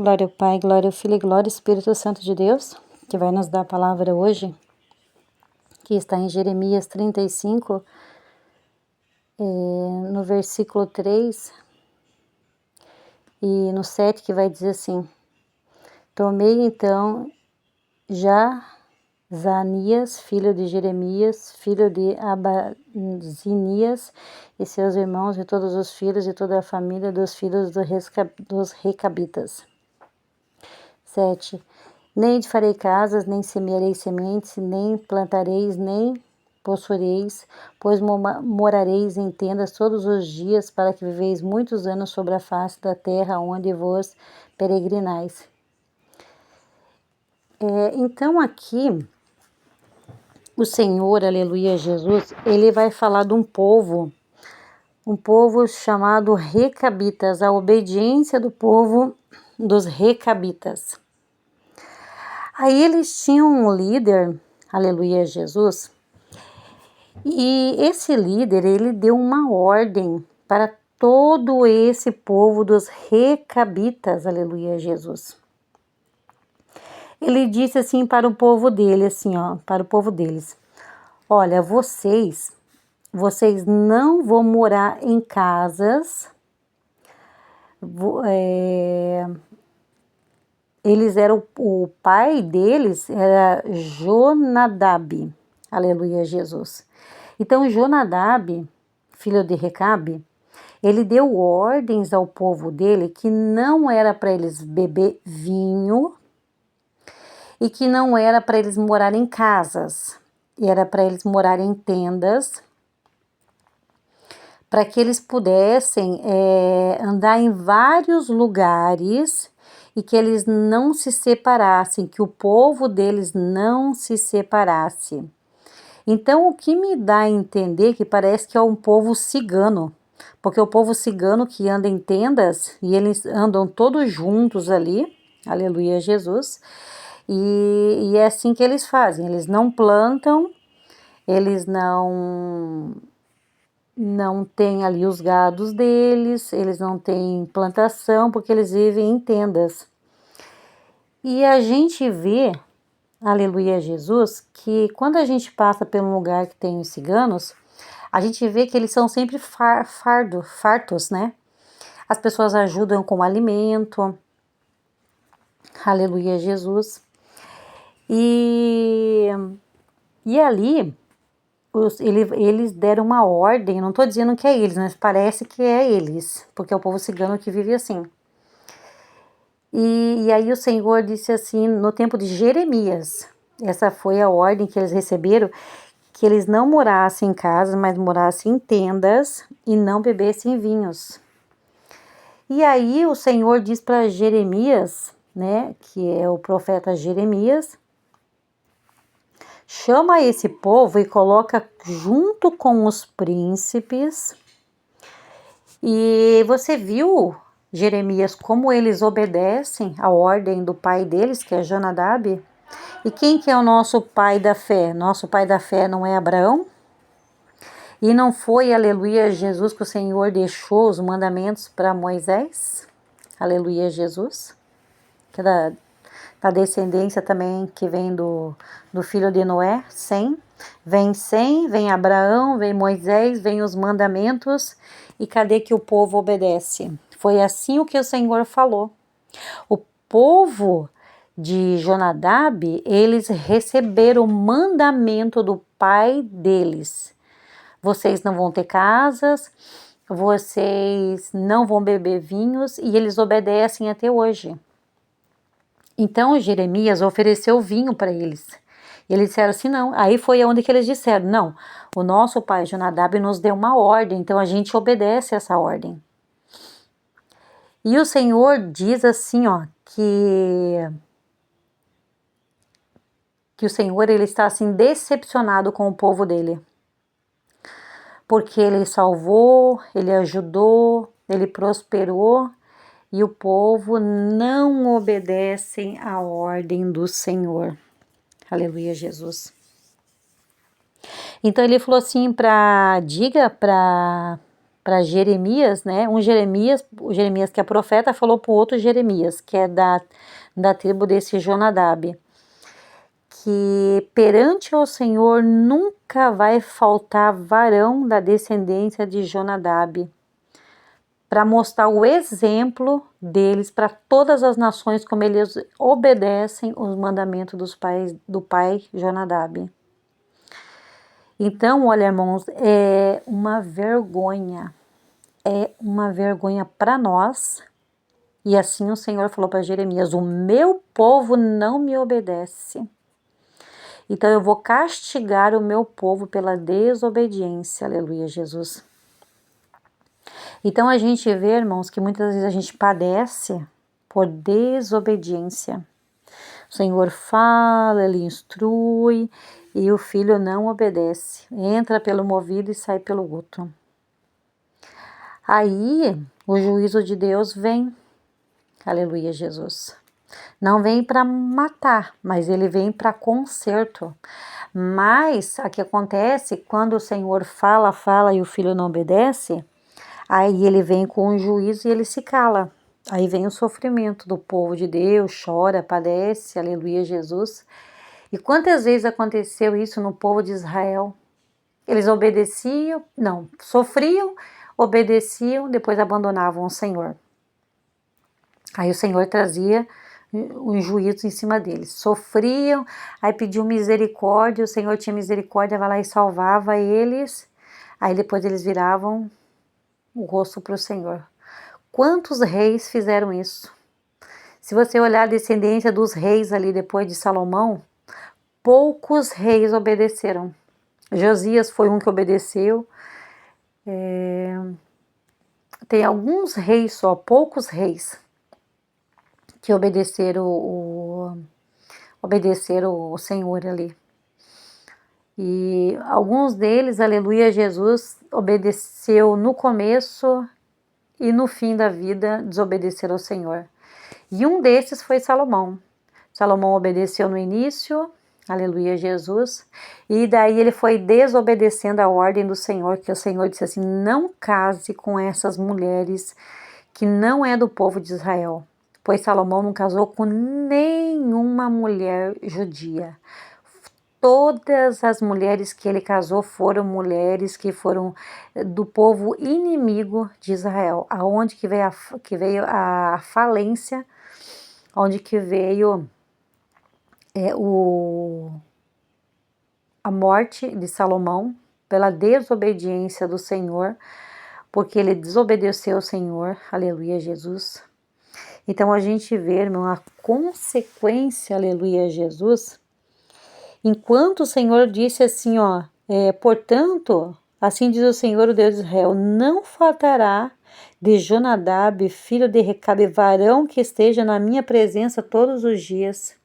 Glória ao Pai, glória ao Filho e glória ao Espírito Santo de Deus, que vai nos dar a palavra hoje, que está em Jeremias 35, no versículo 3 e no 7, que vai dizer assim: Tomei então Zanias, filho de Jeremias, filho de Abazinias, e seus irmãos, e todos os filhos e toda a família dos filhos dos Recabitas. 7. Nem farei casas, nem semearei sementes, nem plantareis, nem possuireis, pois morareis em tendas todos os dias, para que viveis muitos anos sobre a face da terra, onde vos peregrinais. Então aqui, o Senhor, aleluia, Jesus, ele vai falar de um povo chamado Recabitas, a obediência do povo dos Recabitas. Aí eles tinham um líder, aleluia, Jesus, e esse líder, ele deu uma ordem para todo esse povo dos Recabitas, aleluia, Jesus. Ele disse assim para o povo dele, para o povo deles: olha, vocês não vão morar em casas, eles eram, o pai deles era Jonadab, aleluia, Jesus. Então Jonadab, filho de Recabe, ele deu ordens ao povo dele que não era para eles beber vinho e que não era para eles morarem em casas, era para eles morarem em tendas, para que eles pudessem andar em vários lugares e que eles não se separassem, que o povo deles não se separasse. Então, o que me dá a entender que parece que é um povo cigano, porque o povo cigano que anda em tendas e eles andam todos juntos ali, aleluia, Jesus, e é assim que eles fazem, eles não plantam, eles não têm ali os gados deles, eles não têm plantação, porque eles vivem em tendas. E a gente vê, aleluia, Jesus, que quando a gente passa por um lugar que tem os ciganos, a gente vê que eles são sempre fartos, né? As pessoas ajudam com alimento, aleluia, Jesus. E ali, eles deram uma ordem, não estou dizendo que é eles, mas parece que é eles, porque é o povo cigano que vive assim. E aí o Senhor disse assim, no tempo de Jeremias, essa foi a ordem que eles receberam, que eles não morassem em casa, mas morassem em tendas e não bebessem vinhos. E aí o Senhor diz para Jeremias, né, que é o profeta Jeremias, chama esse povo e coloca junto com os príncipes. E você viu, Jeremias, como eles obedecem à ordem do pai deles, que é Jonadab? E quem que é o nosso pai da fé? Nosso pai da fé não é Abraão? E não foi, aleluia, Jesus, que o Senhor deixou os mandamentos para Moisés? Aleluia, Jesus. Que é da descendência também que vem do filho de Noé, Sem. Vem Abraão, vem Moisés, vem os mandamentos. E cadê que o povo obedece? Foi assim o que o Senhor falou. O povo de Jonadab, eles receberam o mandamento do pai deles. Vocês não vão ter casas, vocês não vão beber vinhos, e eles obedecem até hoje. Então Jeremias ofereceu vinho para eles. E eles disseram assim, não. Aí foi onde que eles disseram, não, o nosso pai Jonadab nos deu uma ordem, então a gente obedece essa ordem. E o Senhor diz assim, que o Senhor, ele está assim decepcionado com o povo dele. Porque ele salvou, ele ajudou, ele prosperou, e o povo não obedecem à ordem do Senhor. Aleluia, Jesus. Então ele falou assim diga para para Jeremias, né? O Jeremias que é profeta, falou para o outro Jeremias, que é da tribo desse Jonadab, que perante o Senhor nunca vai faltar varão da descendência de Jonadab, para mostrar o exemplo deles para todas as nações, como eles obedecem os mandamentos do pai Jonadab. Então, olha, irmãos, é uma vergonha para nós. E assim o Senhor falou para Jeremias: o meu povo não me obedece. Então eu vou castigar o meu povo pela desobediência. Aleluia, Jesus. Então a gente vê, irmãos, que muitas vezes a gente padece por desobediência. O Senhor fala, Ele instrui e o filho não obedece. Entra pelo um ouvido e sai pelo outro. Aí o juízo de Deus vem. Aleluia, Jesus. Não vem para matar, mas ele vem para conserto. Mas o que acontece quando o Senhor fala e o filho não obedece? Aí ele vem com o juízo e ele se cala. Aí vem o sofrimento do povo de Deus, chora, padece, aleluia, Jesus. E quantas vezes aconteceu isso no povo de Israel? Eles sofriam, obedeciam, depois abandonavam o Senhor. Aí o Senhor trazia um juízo em cima deles. Sofriam, aí pediu misericórdia, o Senhor tinha misericórdia, vai lá e salvava eles. Aí depois eles viravam o rosto para o Senhor. Quantos reis fizeram isso? Se você olhar a descendência dos reis ali depois de Salomão, poucos reis obedeceram. Josias foi um que obedeceu. Tem alguns reis só, poucos reis que obedeceram o Senhor ali. E alguns deles, aleluia, Jesus obedeceu no começo e no fim da vida desobedeceram ao Senhor. E um desses foi Salomão. Salomão obedeceu no início, aleluia, Jesus, e daí ele foi desobedecendo a ordem do Senhor, que o Senhor disse assim: não case com essas mulheres que não é do povo de Israel, pois Salomão não casou com nenhuma mulher judia. Todas as mulheres que ele casou foram mulheres que foram do povo inimigo de Israel, aonde que veio a falência, onde que veio a morte de Salomão pela desobediência do Senhor, porque ele desobedeceu ao Senhor, aleluia, Jesus. Então a gente vê, irmão, a consequência, aleluia, Jesus. Enquanto o Senhor disse assim, portanto, assim diz o Senhor, o Deus de Israel, não faltará de Jonadab, filho de Recabe, varão que esteja na minha presença todos os dias.